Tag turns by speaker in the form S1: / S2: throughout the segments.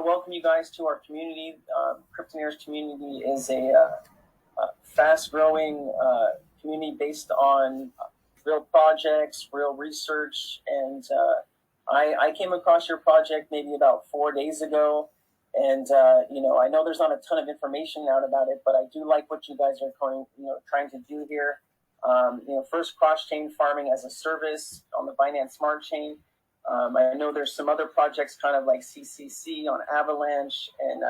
S1: welcome you guys to our community. Cryptoneers community is a fast-growing community based on real projects, real research, and I came across your project maybe about 4 days ago, and I know there's not a ton of information out about it, but I do like what you guys are trying to do here. First, Cross Chain Farming as a service on the Binance Smart Chain. I know there's some other projects kind of like CCC on Avalanche and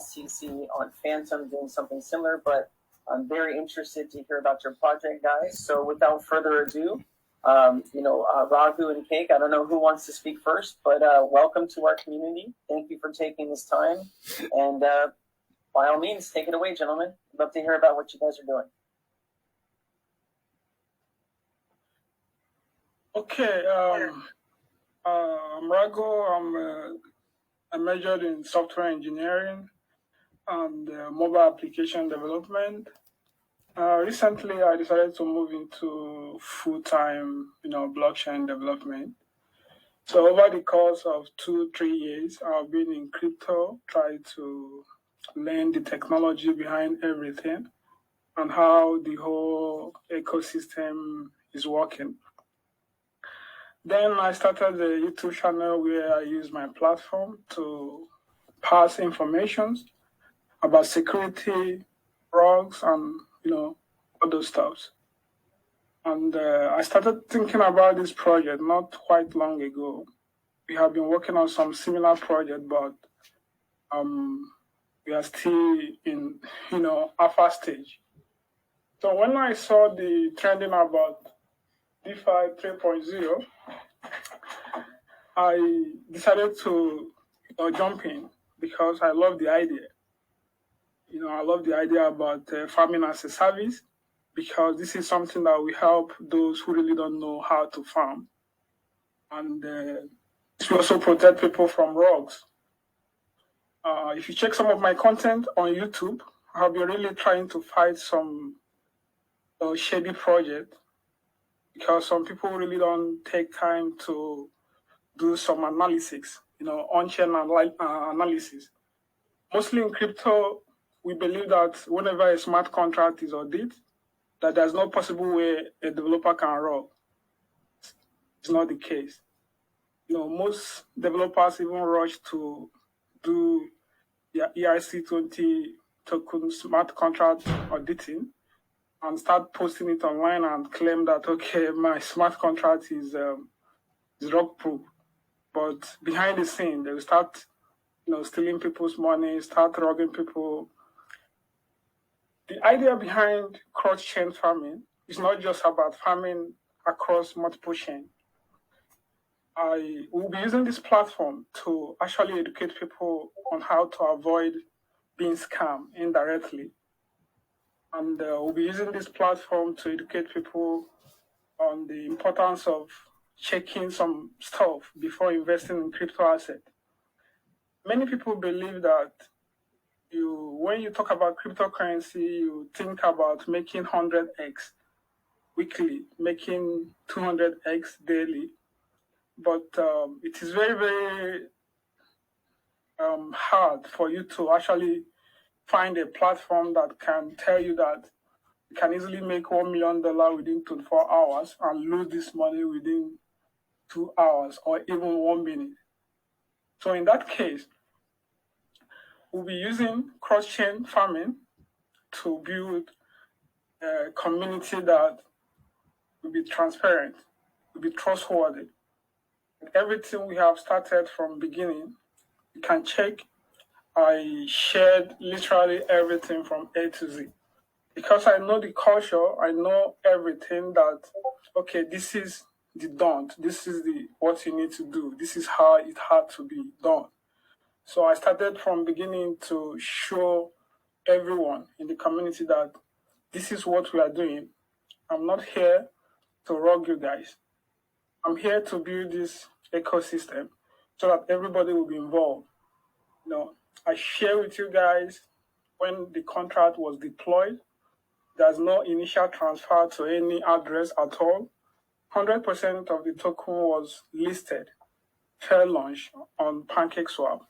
S1: SCC on Phantom doing something similar, but I'm very interested to hear about your project, guys. So without further ado, Raghu and Cake, I don't know who wants to speak first, but welcome to our community. Thank you for taking this time. And by all means, take it away, gentlemen. I'd love to hear about what you guys are doing.
S2: Okay. I'm Raghu. I majored in software engineering and mobile application development. Recently, I decided to move into full-time, blockchain development. So over the course of 2-3 years, I've been in crypto, trying to learn the technology behind everything and how the whole ecosystem is working. Then I started a YouTube channel where I use my platform to pass information about security, rogues, and other stuff. And I started thinking about this project not quite long ago. We have been working on some similar project, but we are still in alpha stage. So when I saw the trending about DeFi 3.0, I decided to jump in because I love the idea. I love the idea about farming as a service because this is something that will help those who really don't know how to farm. And it will also protect people from rogues. If you check some of my content on YouTube, I'll be really trying to fight some shady project because some people really don't take time to do some analysis, on-chain analysis. Mostly in crypto, we believe that whenever a smart contract is audited, that there's no possible way a developer can rob. It's not the case. Most developers even rush to do their ERC20 token smart contract auditing and start posting it online and claim that, okay, my smart contract is rock-proof. But behind the scene, they will start, stealing people's money, start robbing people. The idea behind cross-chain farming is not just about farming across multiple chains. I will be using this platform to actually educate people on how to avoid being scammed indirectly. And we'll be using this platform to educate people on the importance of checking some stuff before investing in crypto asset. Many people believe that when you talk about cryptocurrency, you think about making 100x weekly, making 200x daily. But it is very, very hard for you to actually find a platform that can tell you that you can easily make $1 million within 24 hours and lose this money within 2 hours or even 1 minute. So in that case, we'll be using cross-chain farming to build a community that will be transparent, will be trustworthy. Everything we have started from beginning, you can check. I shared literally everything from A to Z. Because I know the culture, I know everything that, okay, this is the don't, this is what you need to do, this is how it had to be done. So I started from beginning to show everyone in the community that this is what we are doing. I'm not here to rob you guys. I'm here to build this ecosystem so that everybody will be involved. I share with you guys when the contract was deployed. There's no initial transfer to any address at all. 100% of the token was listed, fair launch on PancakeSwap.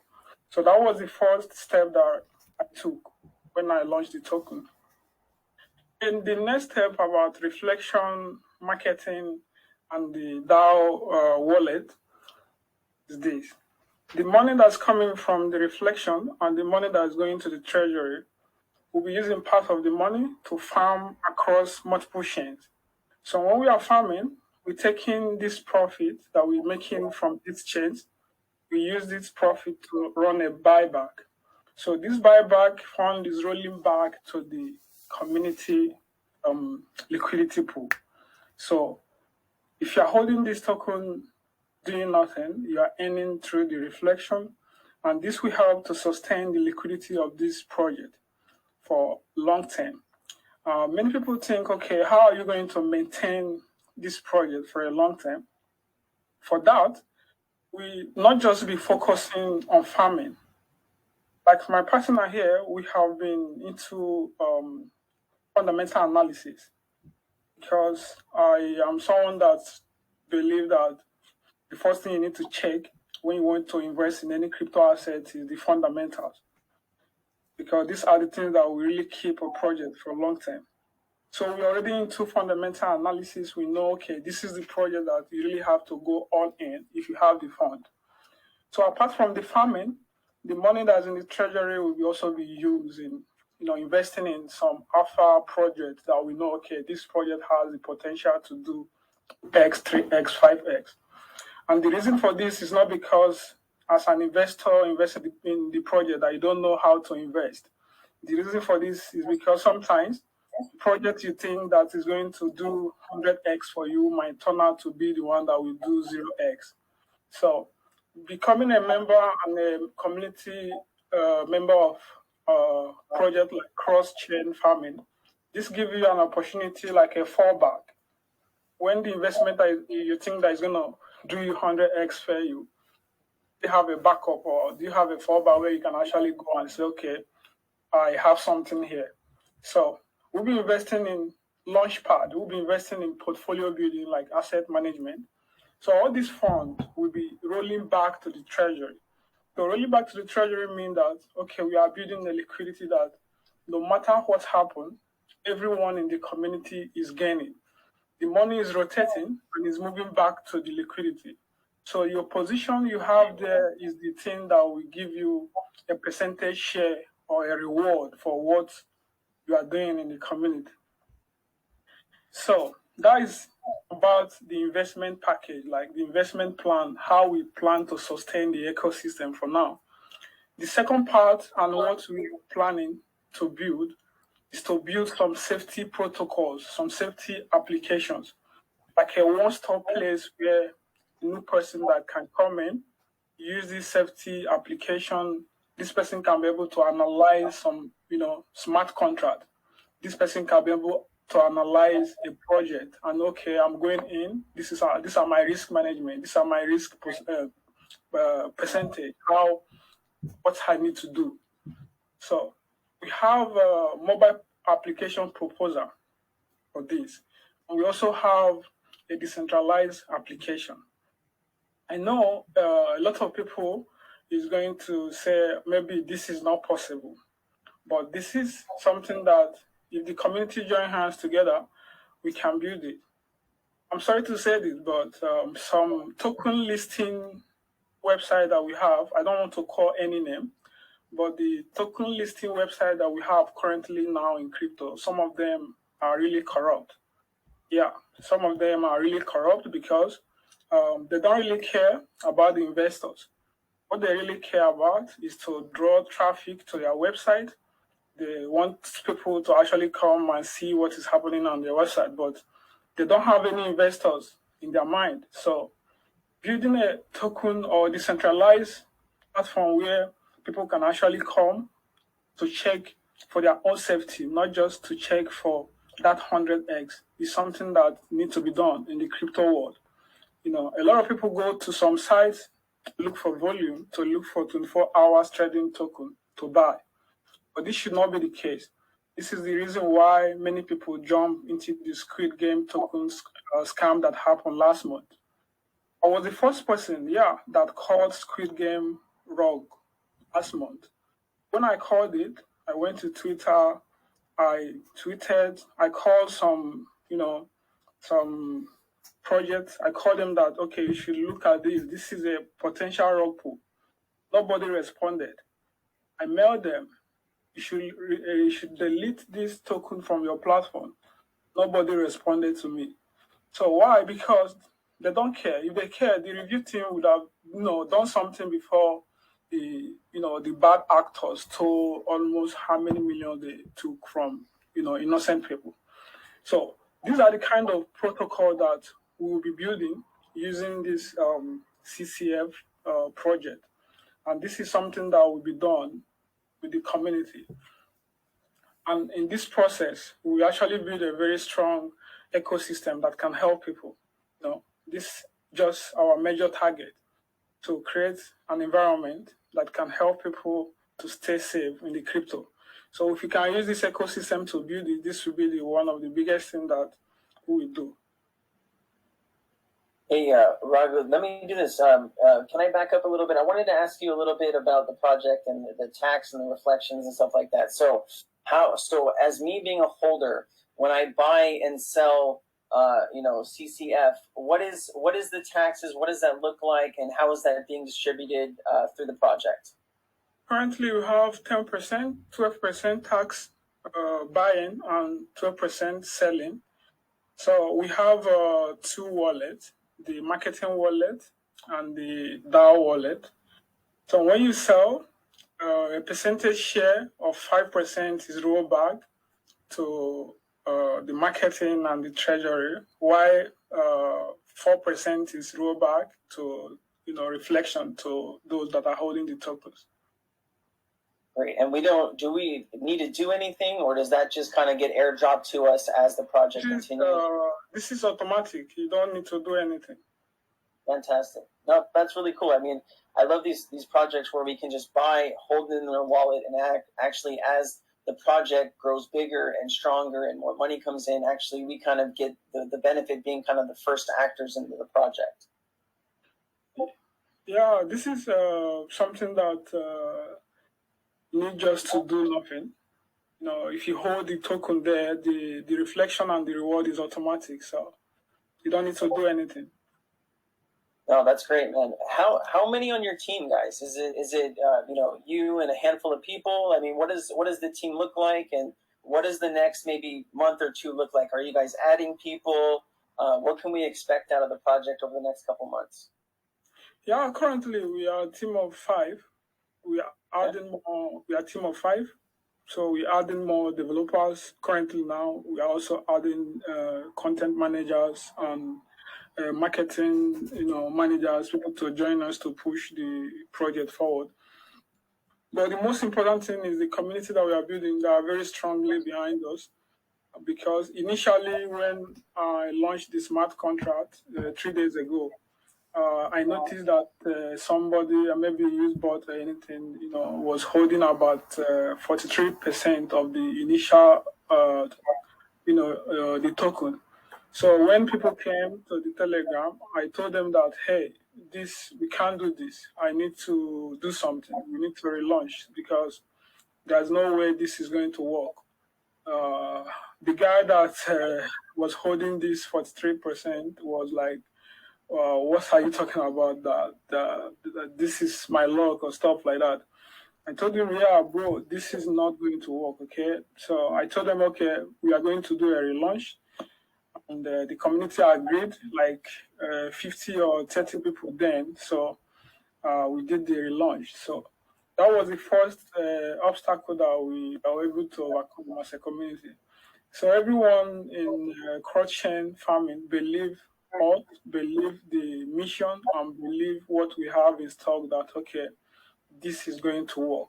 S2: So that was the first step that I took when I launched the token. And the next step about reflection, marketing, and the DAO wallet is this. The money that's coming from the reflection and the money that's going to the treasury, we'll be using part of the money to farm across multiple chains. So when we are farming, we're taking this profit that we're making from these chains, we use this profit to run a buyback. So this buyback fund is rolling back to the community liquidity pool. So if you're holding this token doing nothing, you are earning through the reflection, and this will help to sustain the liquidity of this project for long term. Many people think, okay, how are you going to maintain this project for a long term? For that, we not just be focusing on farming. Like my partner here, we have been into fundamental analysis because I am someone that believe that the first thing you need to check when you want to invest in any crypto asset is the fundamentals, because these are the things that will really keep a project for long term. So we're already into fundamental analysis. We know, okay, this is the project that you really have to go all in if you have the fund. So apart from the farming, the money that's in the treasury will also be used in, investing in some alpha projects that we know, okay, this project has the potential to do X, 3X, 5X. And the reason for this is not because as an investor invested in the project that you don't know how to invest. The reason for this is because sometimes the project you think that is going to do 100X for you might turn out to be the one that will do 0X. So becoming a member and a community member of project like Cross Chain Farming, this gives you an opportunity like a fallback. When the investment that you think that is going to do you 100X for you, do you have a backup or do you have a fallback where you can actually go and say, okay, I have something here. So we'll be investing in Launchpad, we'll be investing in portfolio building like asset management. So all these funds will be rolling back to the treasury. So rolling back to the treasury means that, okay, we are building a liquidity that no matter what happens, everyone in the community is gaining. The money is rotating and is moving back to the liquidity. So your position you have there is the thing that will give you a percentage share or a reward for what you are doing in the community. So that is about the investment package, like the investment plan, how we plan to sustain the ecosystem for now. The second part and what we are planning to build is to build some safety protocols, some safety applications, like a one-stop place where a new person that can come in, use this safety application. This person can be able to analyze some, smart contract. This person can be able to analyze a project and okay, I'm going in. These are my risk management. These are my risk percentage. What I need to do. So we have a mobile application proposal for this. And we also have a decentralized application. I know a lot of people is going to say maybe this is not possible, but this is something that if the community join hands together, we can build it. I'm sorry to say this, but some token listing website that we have, I don't want to call any name, but the token listing website that we have currently now in crypto, some of them are really corrupt. Yeah, some of them are really corrupt because they don't really care about the investors. What they really care about is to draw traffic to their website. They want people to actually come and see what is happening on their website, but they don't have any investors in their mind. So building a token or decentralized platform where people can actually come to check for their own safety, not just to check for that 100X, is something that needs to be done in the crypto world. A lot of people go to some sites to look for volume, to look for 24 hours trading token to buy. But this should not be the case. This is the reason why many people jump into the Squid Game tokens scam that happened last month. I was the first person, that called Squid Game rogue. last month. When I called it, I went to Twitter, I tweeted, I called some, some projects. I called them that, okay, you should look at this. This is a potential rug pull. Nobody responded. I mailed them. You should delete this token from your platform. Nobody responded to me. So why? Because they don't care. If they care, the review team would have, done something before the bad actors stole almost how many millions they took from, innocent people. So these are the kind of protocol that we will be building using this CCF project. And this is something that will be done with the community. And in this process, we actually build a very strong ecosystem that can help people. This just our major target, to create an environment that can help people to stay safe in the crypto. So if you can use this ecosystem to build it, this will be one of the biggest things that we will do.
S1: Hey, Raghu, let me do this. Can I back up a little bit? I wanted to ask you a little bit about the project and the tax and the reflections and stuff like that. So as me being a holder, when I buy and sell, CCF, what is the taxes? What does that look like? And how is that being distributed through the project?
S2: Currently, we have 10%, 12% tax buying and 12% selling. So we have two wallets, the marketing wallet and the DAO wallet. So when you sell, a percentage share of 5% is rolled back to the marketing and the treasury, while 4% is rolled back to reflection to those that are holding the tokens.
S1: Great. And do we need to do anything, or does that just kind of get airdropped to us as the project continues?
S2: This is automatic. You don't need to do anything.
S1: Fantastic. No, that's really cool. I mean, I love these projects where we can just buy, hold it in our wallet, and actually as the project grows bigger and stronger and more money comes in, actually we kind of get the benefit being kind of the first actors into the project.
S2: Yeah, this is something that need just to do nothing. If you hold the token there, the reflection and the reward is automatic, so you don't need to do anything.
S1: No, that's great, man. How many on your team, guys? Is it you and a handful of people? I mean, what does the team look like, and what does the next maybe month or two look like? Are you guys adding people? What can we expect out of the project over the next couple months?
S2: Yeah, currently we are a team of 5. We are adding more. We are a team of 5. So we're adding more developers. Currently now, we are also adding content managers and marketing, managers, people to join us to push the project forward. But the most important thing is the community that we are building that are very strongly behind us. Because initially, when I launched the smart contract 3 days ago, I noticed that somebody, maybe Usebot or anything, was holding about 43% of the initial, the token. So when people came to the Telegram, I told them that, hey, we can't do this. I need to do something. We need to relaunch because there's no way this is going to work. The guy that was holding this 43% was like, what are you talking about? That this is my luck or stuff like that. I told him, yeah, bro, this is not going to work, okay? So I told them, okay, we are going to do a relaunch. And the community agreed, like 50 or 30 people then. So we did the relaunch. So that was the first obstacle that we were able to overcome as a community. So everyone in Cross Chain Farming believe the mission and believe what we have in stock, that, okay, this is going to work.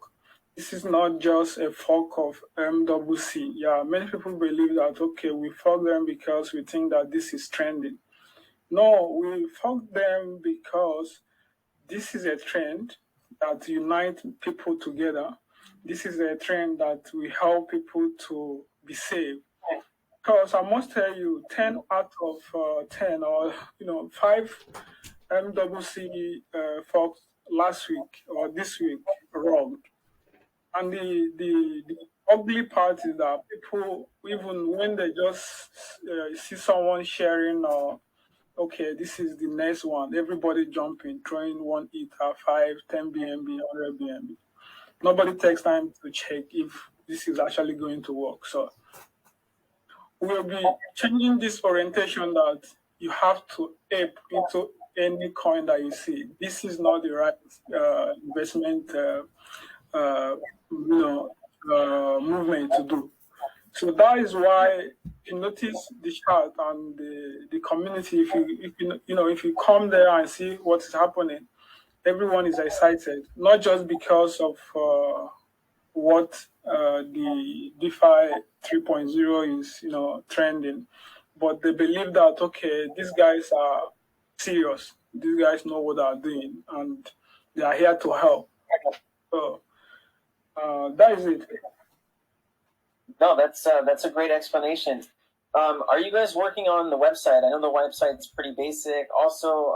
S2: This is not just a fork of MWC. Yeah, many people believe that, okay, we fork them because we think that this is trending. No, we fork them because this is a trend that unites people together. This is a trend that will help people to be safe. Because I must tell you, 10 out of 10 or 5 MWC forks last week or this week wrong. And the ugly part is that people, even when they just see someone sharing or okay, this is the next one, everybody jumping, throwing one ether, 5, 10 BNB, 100 BNB. Nobody takes time to check if this is actually going to work. So we'll be changing this orientation that you have to ape into any coin that you see. This is not the right investment movement to do. So that is why you notice the chart and the community. If you come there and see what is happening, everyone is excited, not just because of what the DeFi 3.0 is trending, but they believe that okay, these guys are serious. These guys know what they're doing, and they are here to help. So that is it.
S1: No, that's a great explanation. Are you guys working on the website? I know the website's pretty basic. Also,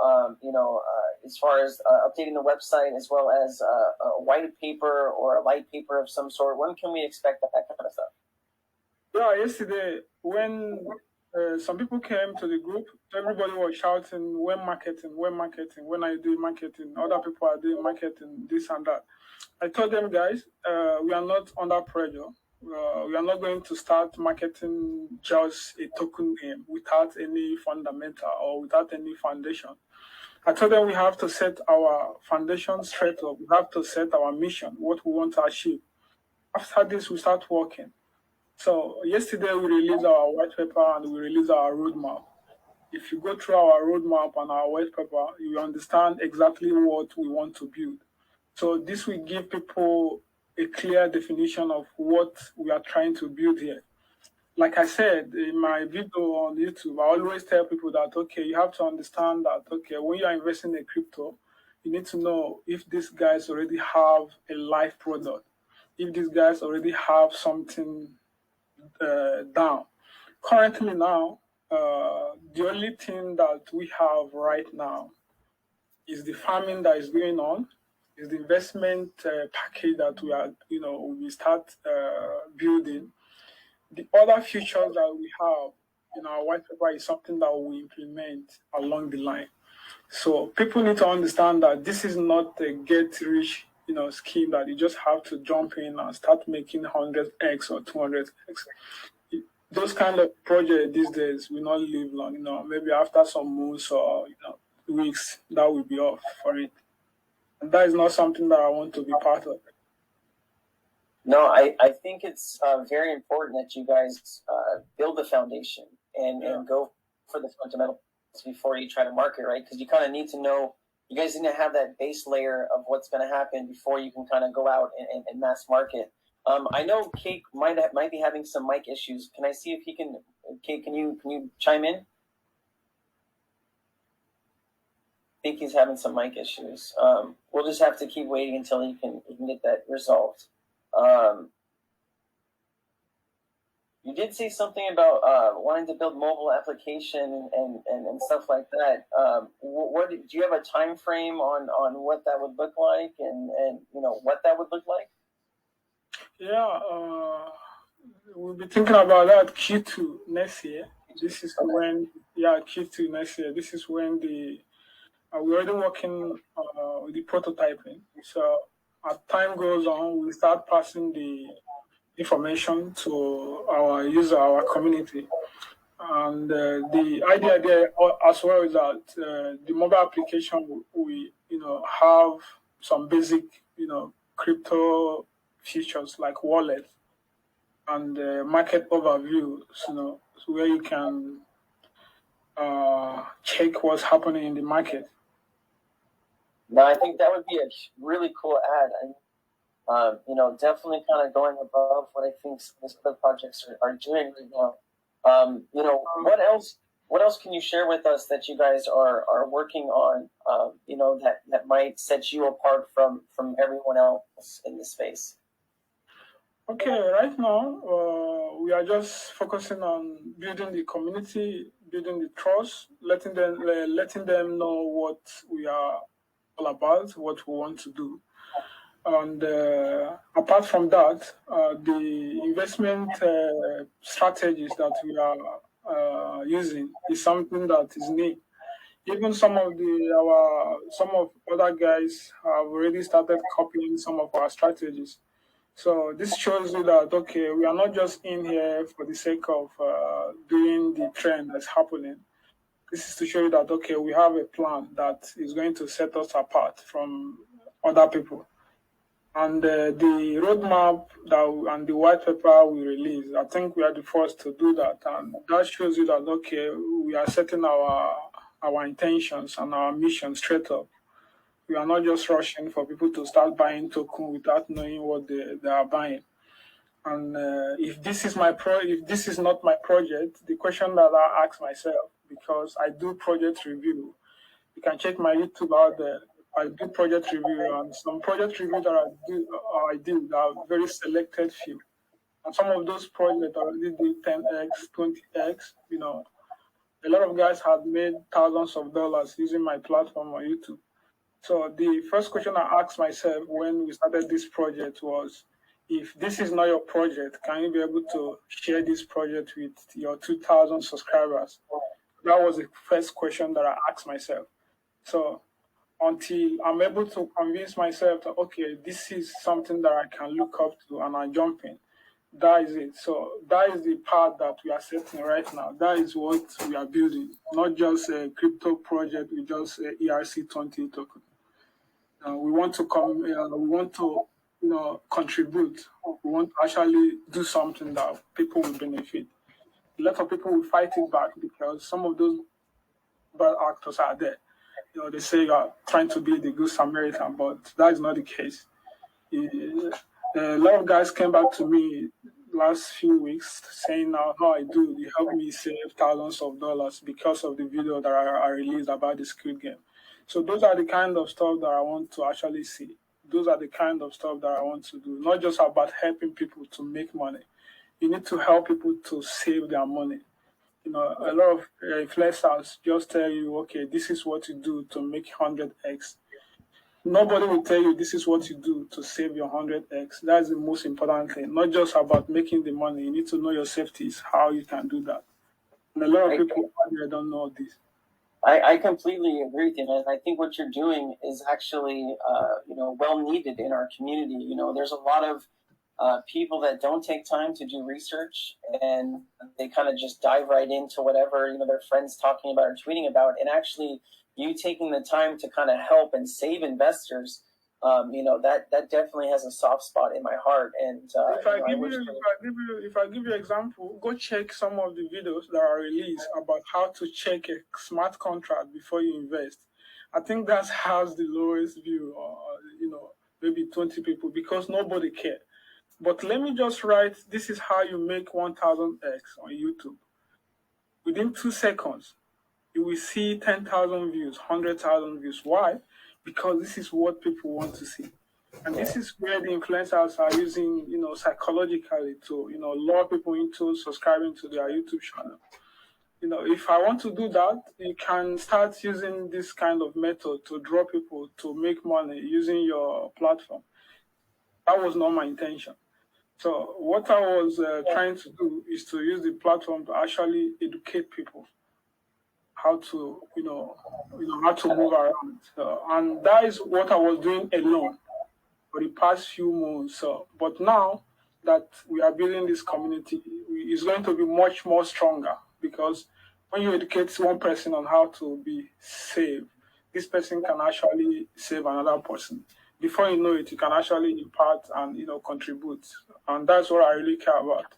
S1: as far as updating the website as well as a white paper or a light paper of some sort, when can we expect that kind of stuff?
S2: Yeah, yesterday when some people came to the group, everybody was shouting, when marketing, when are you doing marketing? Other people are doing marketing, this and that. I told them, guys, we are not under pressure. We are not going to start marketing just a token name without any fundamental or without any foundation. I told them we have to set our foundation straight up. We have to set our mission, what we want to achieve. After this, we start working. So yesterday we released our white paper and we released our roadmap. If you go through our roadmap and our white paper, you understand exactly what we want to build. So this will give people a clear definition of what we are trying to build here. Like I said in my video on YouTube, I always tell people that, okay, you have to understand that, okay, when you are investing in crypto, you need to know if these guys already have a live product, if these guys already have something down. Currently now, the only thing that we have right now is the farming that is going on, is the investment package that we start building. The other features that we have in our white paper is something that we implement along the line. So people need to understand that this is not a get rich scheme that you just have to jump in and start making 100x or 200x. Those kind of projects these days will not live long. Maybe after some months or weeks, that will be off for it. And that is not something that I want to be part of.
S1: No, I think it's very important that you guys build the foundation and go for the fundamentals before you try to market, right? Because you kind of need to know, you guys need to have that base layer of what's going to happen before you can kind of go out and mass market. I know Cake might be having some mic issues. Can I see if he can? Cake, can you chime in? I think he's having some mic issues. We'll just have to keep waiting until he can get that resolved. You did say something about wanting to build mobile application and stuff like that. What do you have a time frame on what that would look like and what that would look like?
S2: Yeah, we'll be thinking about that Q2 next year. This is when Q2 next year. This is when we're already working with the prototyping. So as time goes on, we start passing the information to our user, our community. And the idea there as well is that the mobile application we have some basic crypto features like wallet and market overview, where you can check what's happening in the market.
S1: No, I think that would be a really cool ad. Definitely kind of going above what I think some other projects are doing right now. What else can you share with us that you guys are working on, that might set you apart from everyone else in the space?
S2: Okay, right now we are just focusing on building the community, building the trust, letting them know what we are all about, what we want to do. And apart from that, the investment strategies that we are using is something that is new. Even some of other guys have already started copying some of our strategies. So this shows you that okay, we are not just in here for the sake of doing the trend that's happening. This is to show you that okay, we have a plan that is going to set us apart from other people. And the roadmap and the white paper we released, I think we are the first to do that, and that shows you that okay, we are setting our intentions and our mission straight up. We are not just rushing for people to start buying token without knowing what they are buying. And if this is if this is not my project, the question that I ask myself, because I do project review, you can check my YouTube out there. I do project review, and some project review that I do are very selected few. And some of those projects already did 10x, 20x. You know, a lot of guys have made thousands of dollars using my platform on YouTube. So the first question I asked myself when we started this project was, if this is not your project, can you be able to share this project with your 2,000 subscribers? That was the first question that I asked myself. So until I'm able to convince myself that, okay, this is something that I can look up to and I jump in, that is it. So that is the path that we are setting right now. That is what we are building, not just a crypto project with just a ERC20 token. We want to contribute. We want to actually do something that people will benefit. A lot of people will fight it back because some of those bad actors are there. You know, they say you are trying to be the good Samaritan, but that is not the case. A lot of guys came back to me last few weeks saying how I do. You helped me save thousands of dollars because of the video that I released about the Squid Game. So those are the kind of stuff that I want to actually see. Those are the kind of stuff that I want to do. Not just about helping people to make money. You need to help people to save their money. You know, a lot of influencers just tell you, okay, this is what you do to make 100x. Nobody will tell you this is what you do to save your 100x. That's the most important thing. Not just about making the money. You need to know your safeties, how you can do that. And a lot of people don't know this.
S1: I completely agree with you, and I think what you're doing is actually, well needed in our community. You know, there's a lot of people that don't take time to do research, and they kind of just dive right into whatever their friends talking about or tweeting about. And actually, you taking the time to kind of help and save investors, that definitely has a soft spot in my heart. And
S2: if I give you an example, go check some of the videos that are released about how to check a smart contract before you invest. I think that has the lowest view, maybe 20 people, because nobody cares. But let me just write, this is how you make 1000x on YouTube. Within 2 seconds, you will see 10,000 views, 100,000 views. Why? Because this is what people want to see. And this is where the influencers are using, psychologically to, lure people into subscribing to their YouTube channel. If I want to do that, you can start using this kind of method to draw people to make money using your platform. That was not my intention. So what I was trying to do is to use the platform to actually educate people how to, how to move around. And that is what I was doing alone for the past few months. But now that we are building this community, it's going to be much more stronger, because when you educate one person on how to be safe, this person can actually save another person. Before you know it, you can actually impart and contribute, and that's what I really care about.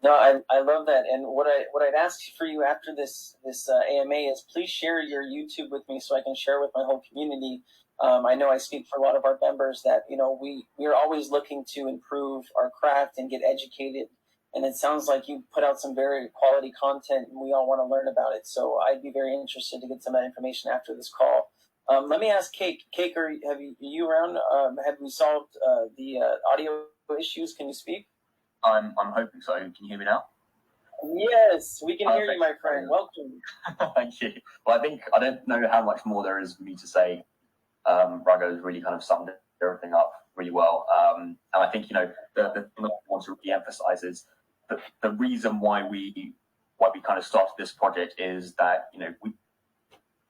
S1: No, I love that. And what I'd ask for you after this AMA is please share your YouTube with me so I can share with my whole community. I know I speak for a lot of our members that we're always looking to improve our craft and get educated. And it sounds like you put out some very quality content, and we all want to learn about it. So I'd be very interested to get some of that information after this call. Let me ask Cake. Cake, are you around? Have we solved the audio issues? Can you speak?
S3: I'm hoping so. Can you hear me now?
S1: Yes, we can hear you, my friend. Welcome.
S3: Thank you. Well, I don't know how much more there is for me to say. Rago has really kind of summed everything up really well. And I think, the thing that I want to re-emphasize is the reason why we kind of started this project is that,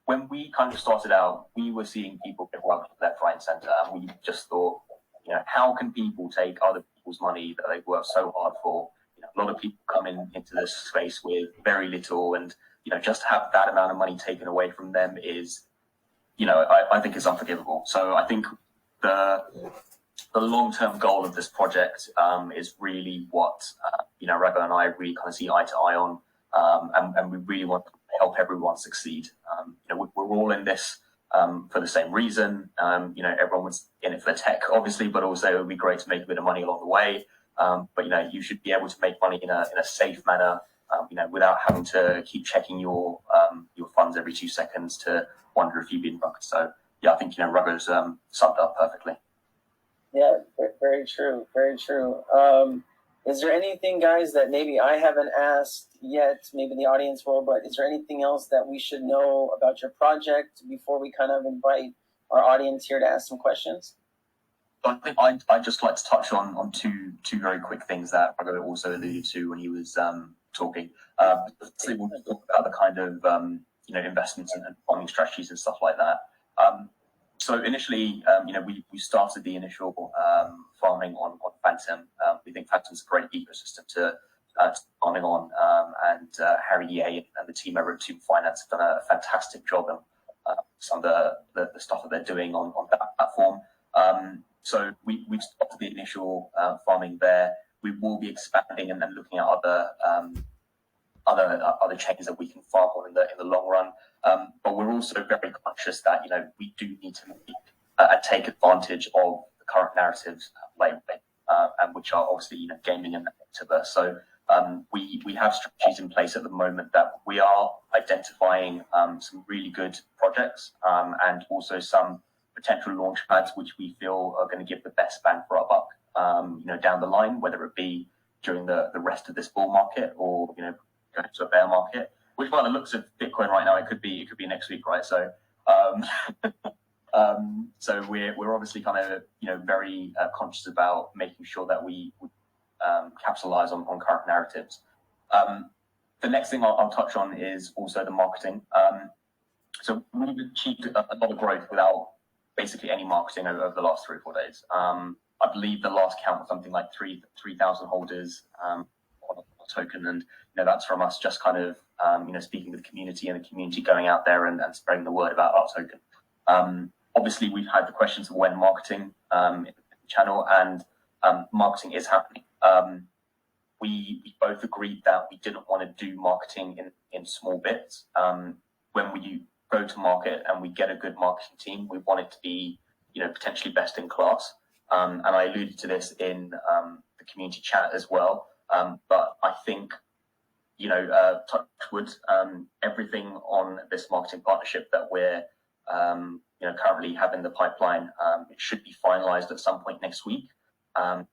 S3: when we kind of started out, we were seeing people get rubbed left, right, and center, and we just thought, how can people take other people's money that they've worked so hard for? A lot of people come into this space with very little, and just to have that amount of money taken away from them is, I think it's unforgivable. So I think the long-term goal of this project is really what Rago and I really kind of see eye to eye on, and we really want to help everyone succeed. We're all in this for the same reason. Everyone's in it for the tech, obviously, but also it would be great to make a bit of money along the way. But you should be able to make money in a safe manner, without having to keep checking your funds every 2 seconds to wonder if you've been bugged. So yeah, I think Rugger's summed up perfectly.
S1: Yeah, very true, very true. Is there anything, guys, that maybe I haven't asked yet? Maybe the audience will, but is there anything else that we should know about your project before we kind of invite our audience here to ask some questions?
S3: I think I'd just like to touch on two very quick things that Rago also alluded to when he was talking. Firstly, we'll talk about the kind of investments and farming strategies and stuff like that. So initially, we started the initial farming on Phantom. We think Phantom's a great ecosystem to farming on, and Harry Ye and the team over at Tube Finance have done a fantastic job on some of the stuff that they're doing on that platform. So we started the initial farming there. We will be expanding and then looking at other chains that we can farm on in the long run. But we're also very conscious that we do need to take advantage of the current narratives lately, and which are obviously gaming and metaverse. So we have strategies in place at the moment that we are identifying some really good projects, and also some potential launch pads which we feel are going to give the best bang for our buck, down the line, whether it be during the rest of this bull market or going to a bear market. Which, by the looks of Bitcoin right now, it could be next week, right? So, so we're obviously kind of very conscious about making sure that we capitalize on current narratives. The next thing I'll touch on is also the marketing. So we've achieved a lot of growth without basically any marketing over the last 3 or 4 days. I believe the last count was something like 3,000 holders on a token, and that's from us just kind of speaking to the community and the community going out there and spreading the word about our token. Obviously, we've had the questions of when marketing in the channel, and marketing is happening. We both agreed that we didn't want to do marketing in small bits. When we go to market and we get a good marketing team, we want it to be potentially best in class. And I alluded to this in the community chat as well. But I think touch wood, everything on this marketing partnership that we're currently have in the pipeline, it should be finalized at some point next week. And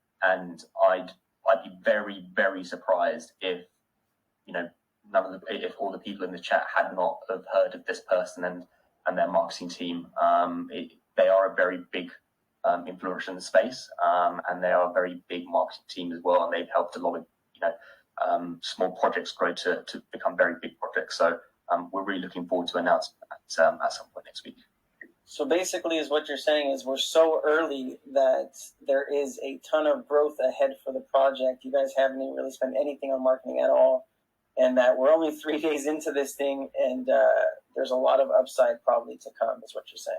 S3: I'd be very, very surprised if if all the people in the chat had not have heard of this person and their marketing team. They are a very big influencer in the space, and they are a very big marketing team as well, and they've helped a lot of small projects grow to become very big projects. So we're really looking forward to announcing that at some point next week.
S1: So basically, is what you're saying is we're so early that there is a ton of growth ahead for the project. You guys haven't even really spent anything on marketing at all, and that we're only 3 days into this thing, and there's a lot of upside probably to come, is what you're saying.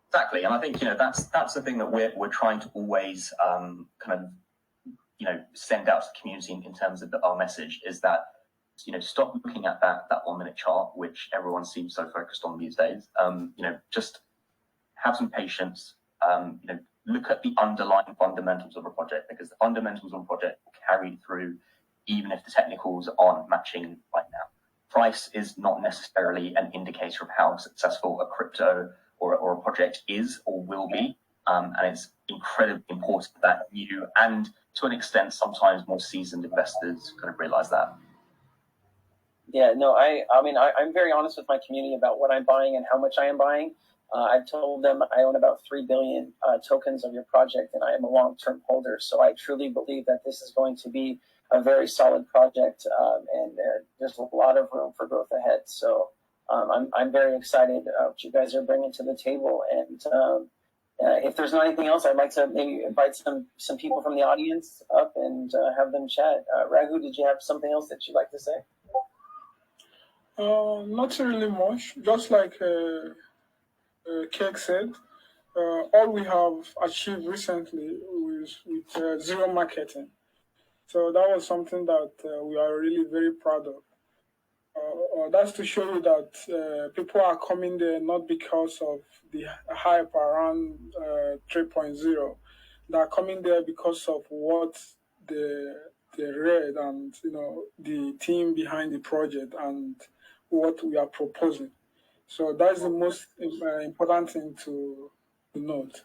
S3: Exactly, and I think that's the thing that we're trying to always send out to the community in terms of our message is that stop looking at that 1 minute chart, which everyone seems so focused on these days. Just have some patience. Look at the underlying fundamentals of a project, because the fundamentals of a project will carry through even if the technicals aren't matching right now. Price is not necessarily an indicator of how successful a crypto or a project is or will be. And it's incredibly important that you, and to an extent, sometimes more seasoned investors kind of realize that.
S1: Yeah, no, I'm very honest with my community about what I'm buying and how much I am buying. I've told them I own about 3 billion tokens of your project, and I am a long-term holder. So I truly believe that this is going to be a very solid project, and there's a lot of room for growth ahead. So I'm very excited what you guys are bringing to the table. And if there's not anything else, I'd like to maybe invite some people from the audience up and have them chat. Raghu, did you have something else that you'd like to say?
S2: Not really much. Just like Keck said, all we have achieved recently was with zero marketing. So that was something that we are really very proud of. That's to show you that people are coming there not because of the hype around 3.0. They are coming there because of what they read and the team behind the project and what we are proposing. So that's the most important thing to note.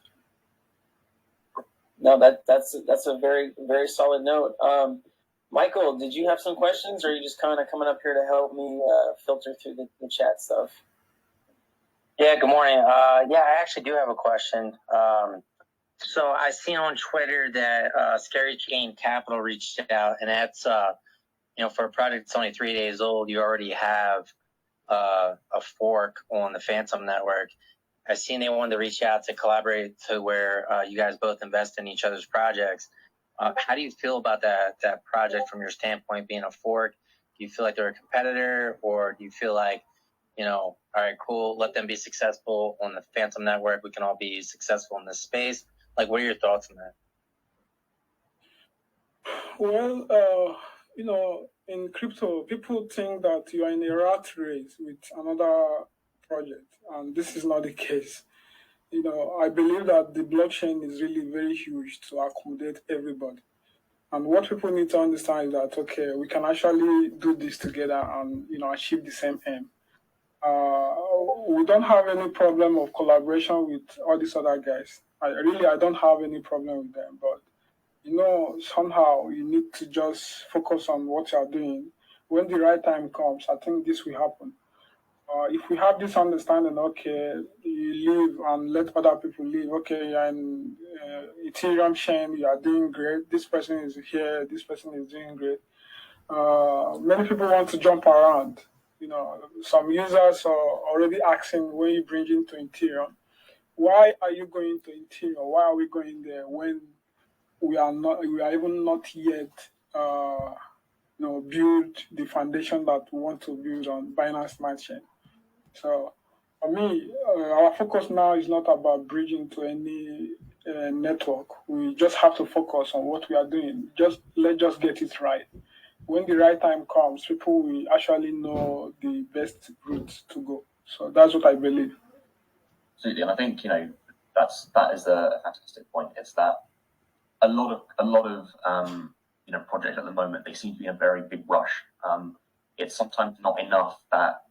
S1: No, that's a very, very solid note. Michael, did you have some questions, or are you just kind of coming up here to help me filter through the chat stuff?
S4: Yeah, good morning. Yeah, I actually do have a question. So I seen on Twitter that Scary Chain Capital reached out, and that's for a project that's only 3 days old, you already have a fork on the Phantom network. I seen they wanted to reach out to collaborate to where you guys both invest in each other's projects. How do you feel about that project from your standpoint, being a fork? Do you feel like they're a competitor, or do you feel like, all right, cool, let them be successful on the Phantom network, we can all be successful in this space? Like, what are your thoughts on that?
S2: Well, in crypto, people think that you are in a rat race with another project, and this is not the case. I believe that the blockchain is really very huge to accommodate everybody. And what people need to understand is that, okay, we can actually do this together and, achieve the same aim. We don't have any problem of collaboration with all these other guys. I don't have any problem with them, but somehow you need to just focus on what you're doing. When the right time comes, I think this will happen. If we have this understanding, okay, you live and let other people live. Okay, you're in Ethereum chain, you are doing great. This person is here, this person is doing great. Many people want to jump around. Some users are already asking when you bring into Ethereum, why are you going to Ethereum? Why are we going there when we are even not yet build the foundation that we want to build on Binance Smart Chain? So for me, our focus now is not about bridging to any network. We just have to focus on what we are doing. Let's just get it right. When the right time comes, people will actually know the best route to go. So that's what I believe.
S3: Absolutely, and I think that is a fantastic point. It's that a lot of projects at the moment, they seem to be in a very big rush. It's sometimes not enough that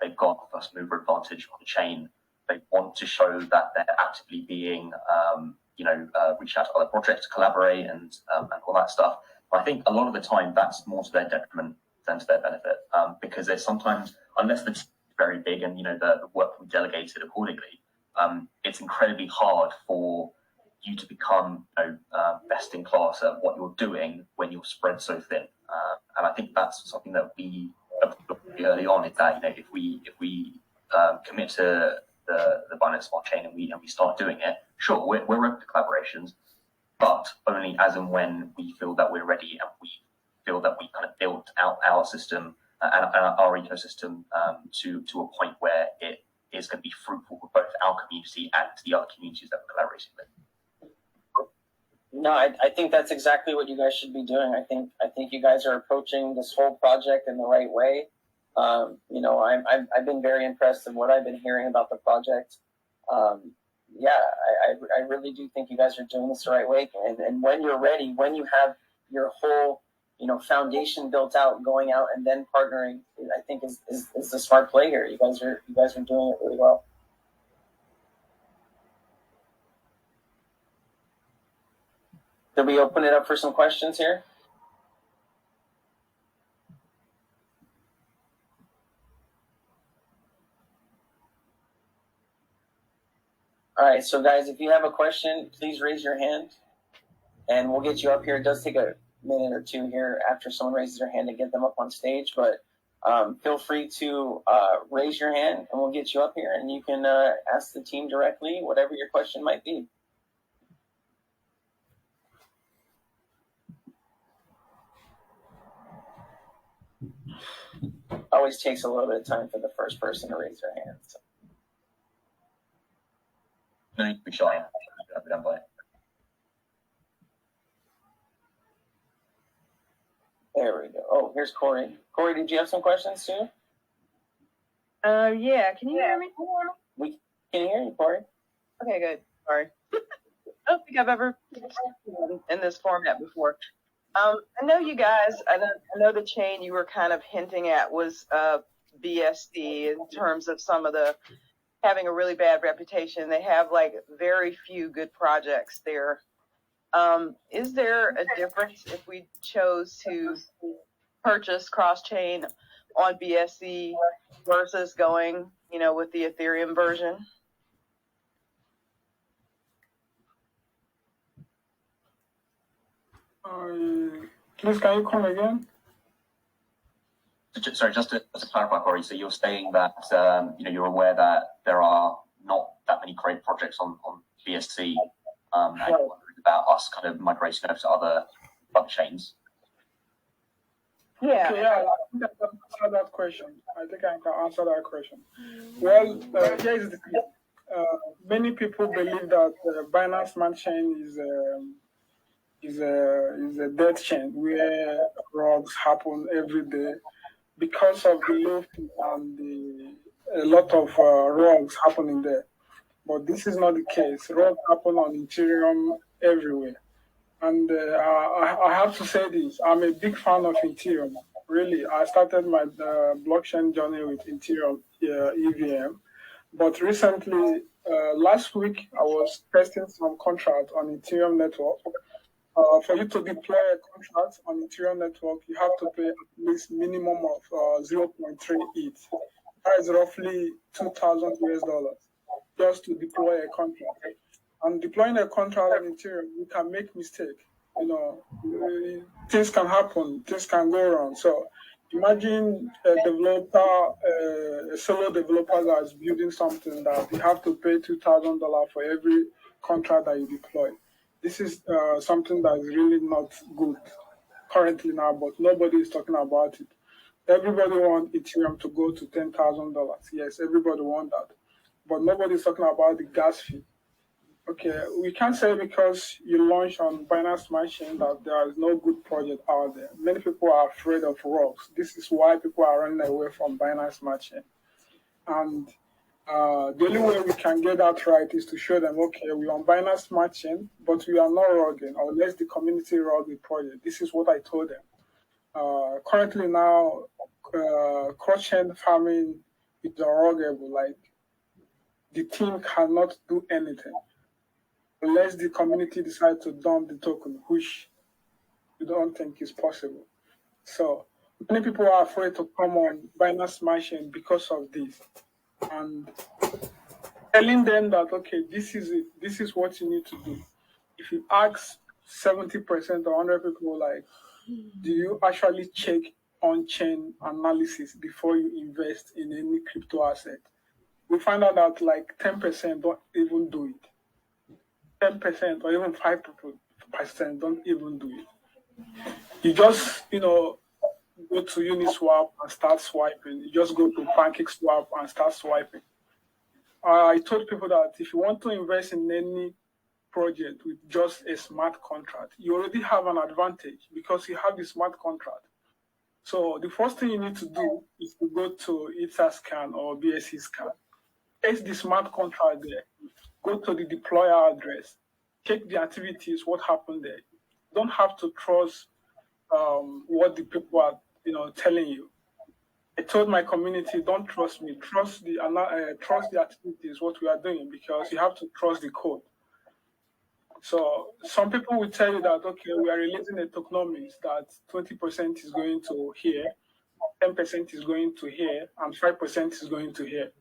S3: they've got a first mover advantage on the chain. They want to show that they're actively being reach out to other projects to collaborate and all that stuff. But I think a lot of the time that's more to their detriment than to their benefit, because there's sometimes, unless the team is very big and the work can be delegated accordingly, it's incredibly hard for you to become best in class at what you're doing when you're spread so thin. And I think that's something that we early on, is that if we commit to the Binance Smart Chain and we start doing it, sure, we're open to collaborations, but only as and when we feel that we're ready and we feel that we kind of built out our system and our ecosystem to a point where it is going to be fruitful for both our community and the other communities that we're collaborating with.
S1: No, I think that's exactly what you guys should be doing. I think you guys are approaching this whole project in the right way. I've been very impressed with what I've been hearing about the project. I really do think you guys are doing this the right way. And when you're ready, when you have your whole foundation built out, going out and then partnering, I think is the smart play here. You guys are doing it really well. Did we open it up for some questions here? right, so guys, if you have a question, please raise your hand, and we'll get you up here. It does take a minute or two here after someone raises their hand to get them up on stage, but feel free to raise your hand, and we'll get you up here, and you can ask the team directly whatever your question might be. Always takes a little bit of time for the first person to raise their hand. So.
S3: No need to be shy.
S1: There we go. Oh, here's Corey. Corey, did you have some questions too?
S5: Yeah. Can you hear me?
S1: We can hear you, Corey.
S5: Okay, good. Sorry. I don't think I've ever been in this format before. I know you guys, I know the chain you were kind of hinting at was BSC in terms of some of the having a really bad reputation. They have like very few good projects there. Is there a difference if we chose to purchase Cross Chain on BSC versus going, with the Ethereum version?
S2: Please, can you come again?
S3: Sorry, just to clarify, Corey. So you're saying that you're aware that there are not that many great projects on BSC, and you're wondering about us kind of migrating over to other chains.
S5: Yeah.
S2: Okay, yeah, I think I can answer that question. I think I can answer that question. Well, here is the thing. Many people believe that Binance Smart Chain is a dead chain where rogues happen every day because of the low fee and a lot of rogues happening there. But this is not the case. Rogues happen on Ethereum everywhere. And I have to say this, I'm a big fan of Ethereum. Really, I started my blockchain journey with Ethereum EVM. But recently, last week, I was testing some contracts on Ethereum network. For you to deploy a contract on Ethereum network, you have to pay at least minimum of 0.3 ETH. That is roughly $2,000 US just to deploy a contract. And deploying a contract on Ethereum, you can make mistake. Things can happen, things can go wrong. So imagine a developer, a solo developer that's building something that you have to pay $2,000 for every contract that you deploy. This is something that is really not good currently now, but nobody is talking about it. Everybody wants Ethereum to go to $10,000. Yes, everybody wants that. But nobody is talking about the gas fee. Okay, we can't say because you launch on Binance Smart Chain that there is no good project out there. Many people are afraid of rocks. This is why people are running away from Binance Smart Chain. And the only way we can get that right is to show them, okay, we're on Binance Smart Chain, but we are not rugging, or let the community rug the project. This is what I told them. Currently now, Cross Chain Farming is unruggable. Like, the team cannot do anything unless the community decides to dump the token, which we don't think is possible. So many people are afraid to come on Binance Smart Chain because of this. And telling them that, okay, this is it, this is what you need to do. If you ask 70% or 100 people, like, do you actually check on-chain analysis before you invest in any crypto asset? We find out that like 10% don't even do it. 10% or even 5% don't even do it. You just, go to Uniswap and start swiping. You just go to PancakeSwap and start swiping. I told people that if you want to invest in any project with just a smart contract, you already have an advantage because you have the smart contract. So the first thing you need to do is to go to Etherscan or BSC scan. Paste the smart contract there. Go to the deployer address. Check the activities, what happened there. You don't have to trust what the people are, telling you. I told my community, don't trust me. Trust the activities, what we are doing, because you have to trust the code. So some people will tell you that, okay, we are releasing a tokenomics that 20% is going to here, 10% is going to here, and 5% is going to here.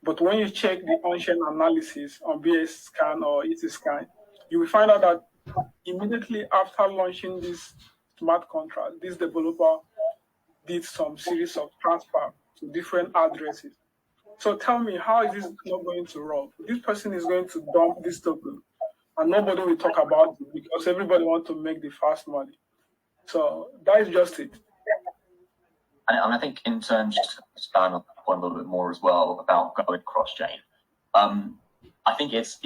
S2: But when you check the on-chain analysis on BS scan or ET scan, you will find out that immediately after launching this smart contract, this developer did some series of transfer to different addresses. So tell me, how is this not going to roll? This person is going to dump this token, and nobody will talk about it because everybody wants to make the fast money. So that is just it.
S3: And I think in terms, just to expand on that point a little bit more as well about going cross-chain, I think it's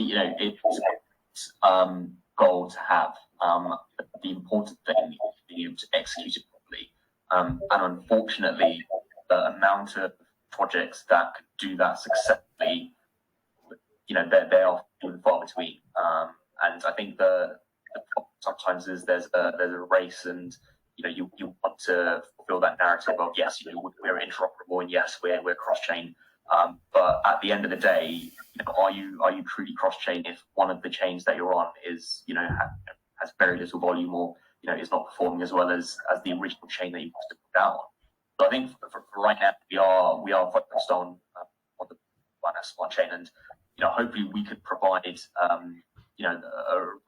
S3: goal to have. The important thing is being able to execute it properly. And unfortunately, the amount of projects that could do that successfully, they are few and far between. And I think the problem sometimes is there's a race, and you want to fulfill that narrative of yes, we're interoperable, and yes, we're cross-chain. But at the end of the day, are you truly cross-chain if one of the chains that you're on is has very little volume, or is not performing as well as the original chain that you want to put out on? So I think for right now we are focused on the Binance Smart Chain, and hopefully we could provide a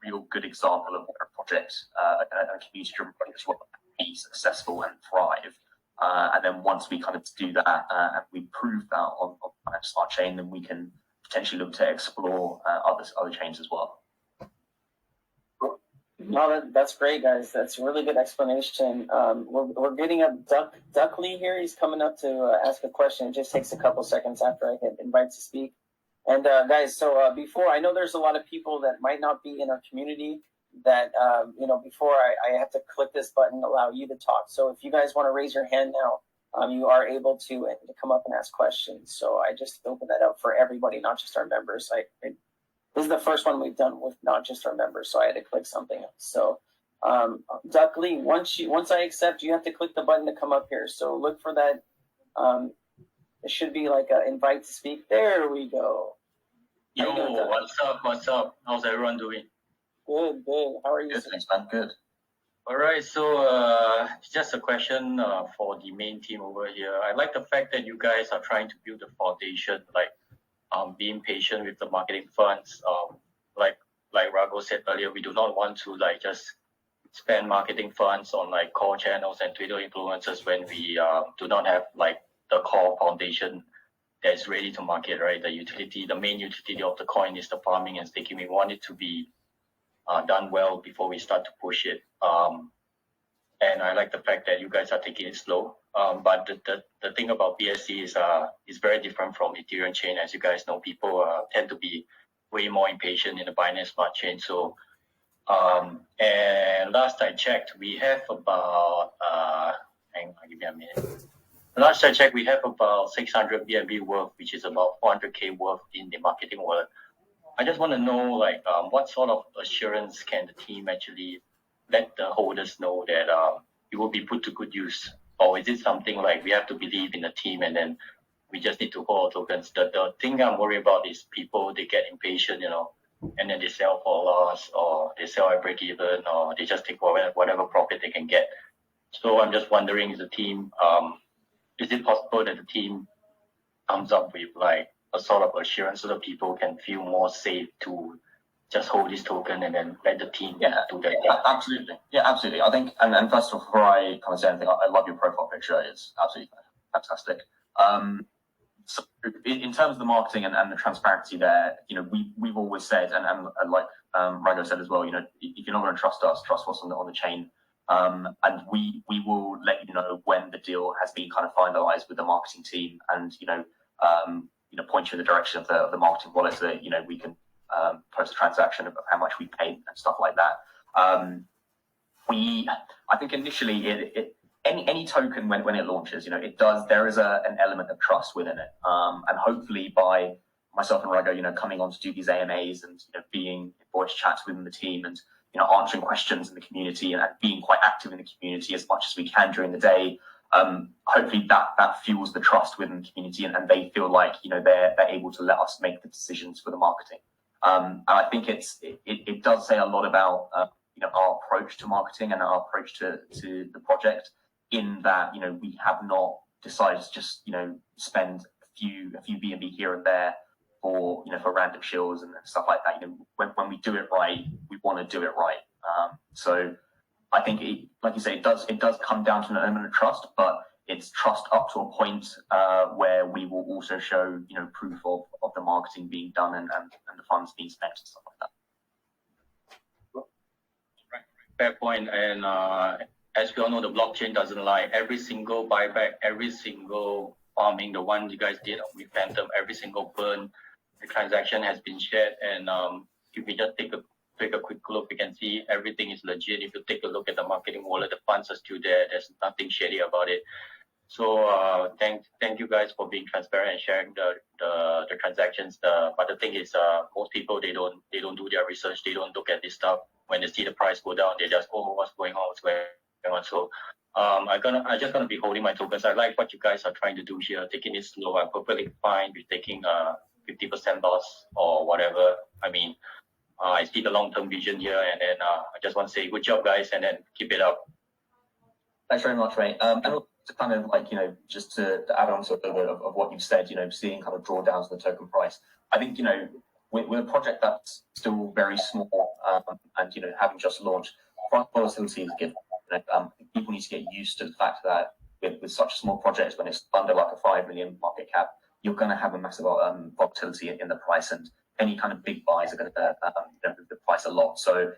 S3: real good example of what a project, a community-driven project, will be successful and thrive. And then once we kind of do that and we prove that on Binance Smart Chain, then we can potentially look to explore other chains as well.
S1: No, that's great, guys. That's a really good explanation. We're getting up Duckley here. He's coming up to ask a question. It just takes a couple seconds after I hit invite to speak. And guys, so before, I know there's a lot of people that might not be in our community that, before I have to click this button, allow you to talk. So if you guys want to raise your hand now, you are able to come up and ask questions. So I just opened that up for everybody, not just our members. This is the first one we've done with not just our members, so I had to click something else. So, Duckley, once I accept, you have to click the button to come up here. So look for that. It should be like an invite to speak. There we go.
S6: Yo, what's up? How's everyone doing?
S1: Good. How are you?
S3: Good, thanks, man. Good.
S6: All right, so just a question for the main team over here. I like the fact that you guys are trying to build a foundation, like being patient with the marketing funds. Like Rago said earlier, we do not want to just spend marketing funds on core channels and Twitter influencers when we do not have the core foundation that's ready to market, right? The main utility of the coin is the farming and staking. We want it to be done well before we start to push it. And I like the fact that you guys are taking it slow. But the thing about BSC is very different from Ethereum chain. As you guys know, people tend to be way more impatient in the Binance Smart Chain. So, and last I checked, we have about, hang on, give me a minute. Last I checked, we have about 600 BNB worth, which is about 400K worth in the marketing wallet. I just want to know, what sort of assurance can the team actually let the holders know that it will be put to good use? Or is it something like we have to believe in the team and then we just need to hold tokens? The thing I'm worried about is people, they get impatient, and then they sell for a loss, or they sell at break even, or they just take whatever profit they can get. So I'm just wondering, is it possible that the team comes up with a sort of assurance so that people can feel more safe to just hold this token and then let the team do that?
S3: Yeah, absolutely. Yeah, absolutely. I think, and first of all, before I kind of say anything, I love your profile picture. It's absolutely fantastic. So in terms of the marketing and the transparency there, we've always said, and like Rago said as well, if you're not going to trust us, trust what's on the chain. And we will let you know when the deal has been kind of finalized with the marketing team, and point you in the direction of the marketing wallet so that we can post a transaction of how much we paid and stuff like that. I think initially any token when it launches, there is an element of trust within it, and hopefully by myself and Rago, coming on to do these AMAs and being in voice chats within the team and answering questions in the community and being quite active in the community as much as we can during the day. Hopefully that fuels the trust within the community, and they feel like they're able to let us make the decisions for the marketing. And I think it does say a lot about our approach to marketing and our approach to the project, in that we have not decided to just spend a few B&B here and there for for random shills and stuff like that. When we do it right, we want to do it right. So I think, like you say, it does come down to an element of trust, but it's trust up to a point where we will also show proof of the marketing being done and the funds being spent and stuff like that.
S6: Fair point. And as we all know, the blockchain doesn't lie. Every single buyback, every single farming, the one you guys did with Phantom, every single burn, the transaction has been shared. And if we just take a quick look, we can see everything is legit. If you take a look at the marketing wallet, the funds are still there. There's nothing shady about it. So thank you guys for being transparent and sharing the transactions. But the thing is, most people they don't do their research. They don't look at this stuff. When they see the price go down, they just what's going on. So I'm just gonna be holding my tokens. I like what you guys are trying to do here, taking it slow. I'm perfectly fine with taking 50% loss or whatever. I mean, I see the long-term vision here, and then I just want to say good job, guys, and then keep it up.
S3: Thanks very much, mate. And to kind of just to add on to a little bit of what you've said, seeing kind of drawdowns in the token price. I think, we're a project that's still very small and, having just launched, volatility is a given. People need to get used to the fact that with such small projects, when it's under like a 5 million market cap, you're going to have a massive volatility in the price, and any kind of big buys are going to move the price a lot. So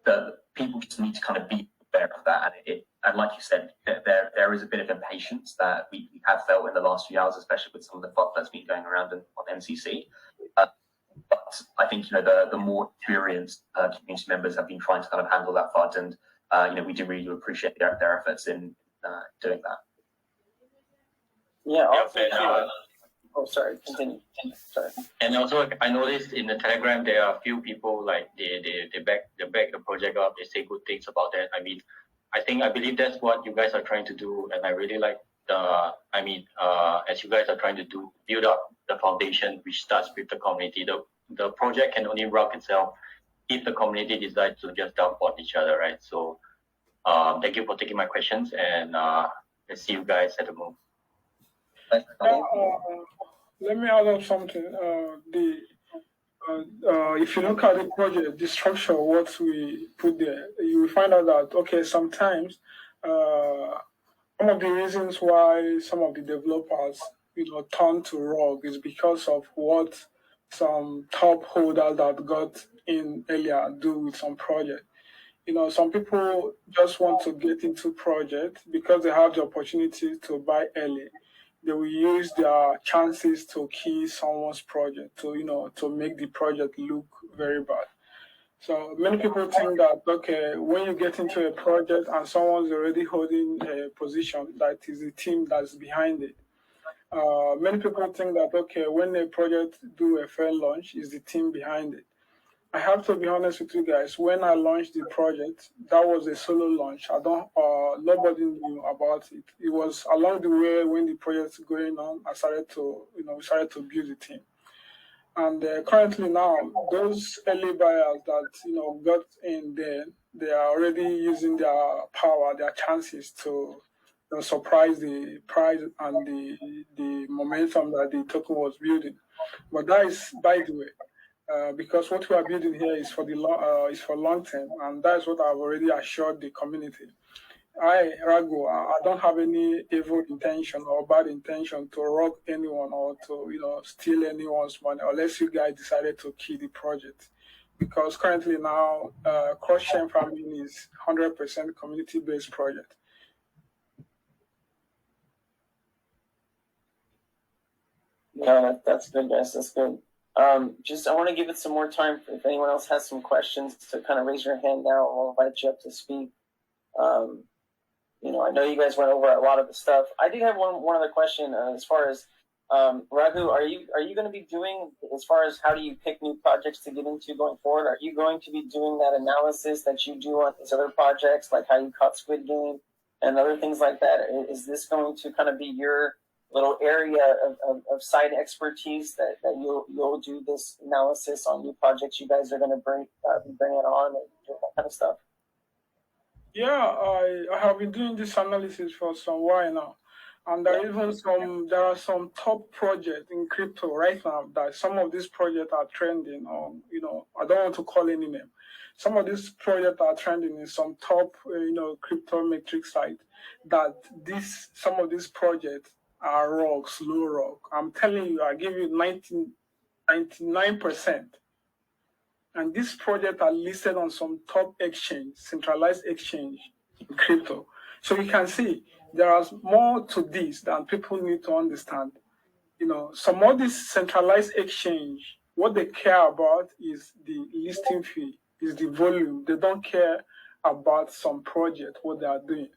S3: the people just need to kind of be aware of that. And like you said, there is a bit of impatience that we have felt in the last few hours, especially with some of the FUD that's been going around on MCC. But I think, the more experienced community members have been trying to kind of handle that FUD, and, we do really appreciate their efforts in doing that.
S1: Yeah.
S6: Oh,
S1: sorry. Continue. Sorry.
S6: And also, I noticed in the Telegram there are a few people they back the project up. They say good things about that. I believe that's what you guys are trying to do, and I really like as you guys are trying to build up the foundation, which starts with the community. The project can only rock itself if the community decides to just dump on each other, right? So, thank you for taking my questions, and let's see you guys at the move.
S2: Let me add on something. If you look at the project, the structure, what we put there, you will find out that, sometimes one of the reasons why some of the developers, turn to Rogue is because of what some top holders that got in earlier do with some project. Some people just want to get into project because they have the opportunity to buy early. They will use their chances to kill someone's project, to make the project look very bad. So many people think that, when you get into a project and someone's already holding a position, that is the team that's behind it. Many people think that, when a project do a fair launch, is the team behind it. I have to be honest with you guys. When I launched the project, that was a solo launch. Nobody knew about it. It was along the way when the project's going on, we started to build the team. And currently now, those early buyers that got in there, they are already using their power, their chances to surprise the price and the momentum that the token was building. But that is by the way. Because what we are building here is for long term, and that's what I've already assured the community. Rago, I don't have any evil intention or bad intention to rob anyone or to steal anyone's money, unless you guys decided to kill the project. Because currently now, Cross Chain Farming is 100% community-based project.
S1: Yeah, that's good, guys. That's good. I want to give it some more time if anyone else has some questions to kind of raise your hand now. I'll invite you up to speak. I know you guys went over a lot of the stuff. I do have one other question as far as Raghu. Are you going to be doing, as far as how do you pick new projects to get into going forward? Are you going to be doing that analysis that you do on these other projects, like how you caught Squid Game and other things like that? Is this going to kind of be your little area of side expertise that you'll do this analysis on new projects you guys are going to bring it on and do that kind of stuff?
S2: Yeah, I have been doing this analysis for some while now. And there are some top projects in crypto right now that some of these projects are trending on, I don't want to call any name. Some of these projects are trending in some top, crypto metric site that some of these projects are rock, slow rock. I'm telling you, I give you 99%. And these projects are listed on some top exchange, centralized exchange in crypto. So you can see there is more to this than people need to understand. Some of these centralized exchange, what they care about is the listing fee, is the volume. They don't care about some project, what they are doing.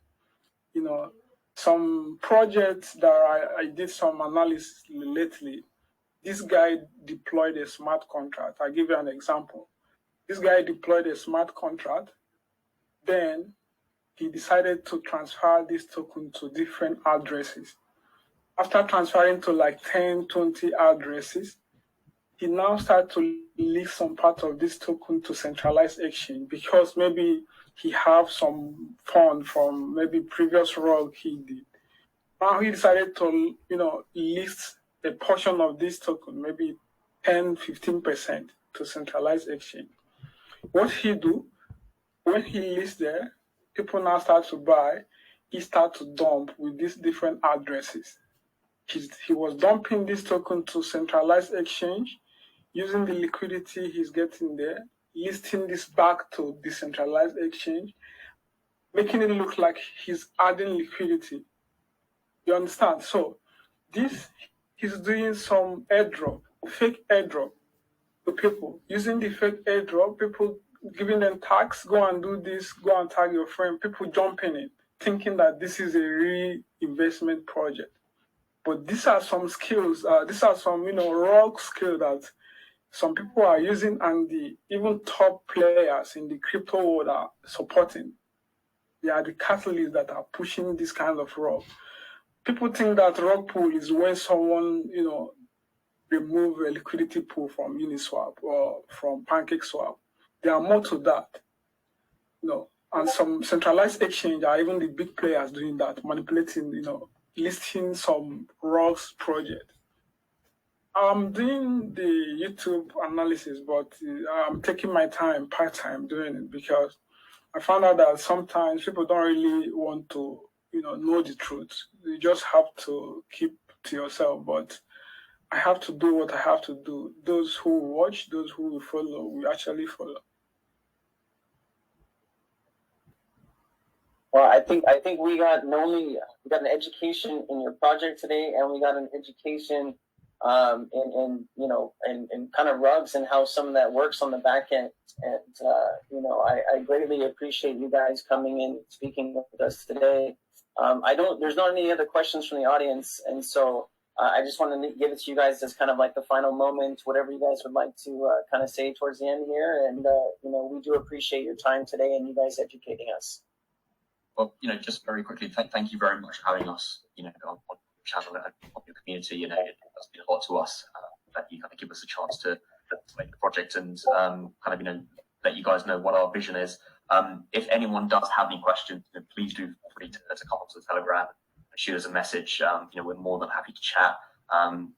S2: Some projects that I did some analysis lately, this guy deployed a smart contract. I'll give you an example. This guy deployed a smart contract. Then he decided to transfer this token to different addresses. After transferring to like 10, 20 addresses, he now started to list some part of this token to centralized exchange because maybe he have some fund from maybe previous rug he did. Now he decided to, list a portion of this token, maybe 10, 15% to centralized exchange. What he do, when he lists there, people now start to buy, he start to dump with these different addresses. He was dumping this token to centralized exchange, using the liquidity he's getting there, listing this back to decentralized exchange, making it look like he's adding liquidity. You understand? So he's doing some airdrop, fake airdrop to people. Using the fake airdrop, people giving them tags, go and do this, go and tag your friend, people jumping in, thinking that this is a real investment project. But these are some skills, these are some, raw skills that some people are using, and even top players in the crypto world are supporting. They are the catalysts that are pushing this kind of rug. People think that rug pool is when someone, remove a liquidity pool from Uniswap or from PancakeSwap. There are more to that. And some centralized exchange are even the big players doing that, manipulating, listing some rocks project. I'm doing the YouTube analysis, but I'm taking my time, part-time doing it, because I found out that sometimes people don't really want to, know the truth. You just have to keep to yourself, but I have to do what I have to do. Those who watch, those who follow, we actually follow.
S1: Well, I think we got an education in your project today, and we got an education in kind of rugs and how some of that works on the back end. And I greatly appreciate you guys coming in, speaking with us today. There's not any other questions from the audience, and so I just want to give it to you guys as kind of like the final moment, whatever you guys would like to kind of say towards the end here. And we do appreciate your time today and you guys educating us.
S3: Well, just very quickly, thank you very much for having us, on your channel and on your community. That's been a lot to us, that you kind of give us a chance to make the project and let you guys know what our vision is. If anyone does have any questions, please do feel free to come onto the Telegram and shoot us a message. We're more than happy to chat.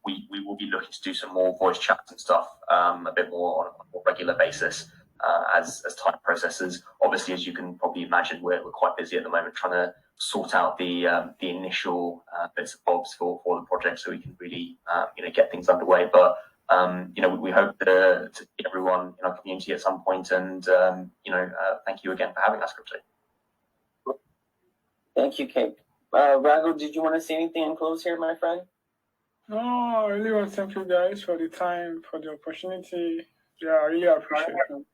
S3: We will be looking to do some more voice chats and stuff, a bit more on a more regular basis. As time processes. Obviously, as you can probably imagine, we're quite busy at the moment trying to sort out the initial bits and bobs for the project, so we can really get things underway. But we hope to see everyone in our community at some point. And thank you again for having us, Crypto.
S1: Thank you, Kate. Rago, did you want to say anything in close here, my friend?
S2: No, I really want to thank you guys for the time, for the opportunity. Yeah, I really appreciate it.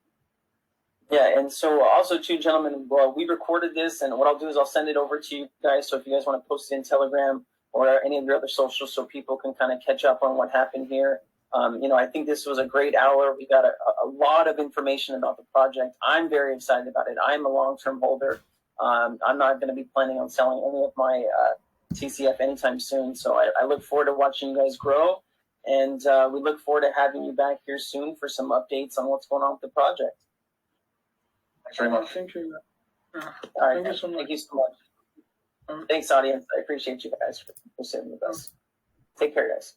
S1: Yeah, and so also too, gentlemen, we recorded this, and what I'll do is I'll send it over to you guys. So if you guys want to post it in Telegram or any of your other socials, so people can kind of catch up on what happened here. I think this was a great hour. We got a lot of information about the project. I'm very excited about it. I'm a long-term holder. I'm not going to be planning on selling any of my TCF anytime soon. So I look forward to watching you guys grow, and we look forward to having you back here soon for some updates on what's going on with the project.
S3: Thanks very much.
S2: Thank you.
S1: All right.
S2: Thank you so much.
S1: Thank you so much. Thanks, audience. I appreciate you guys for sitting with us. Take care, guys.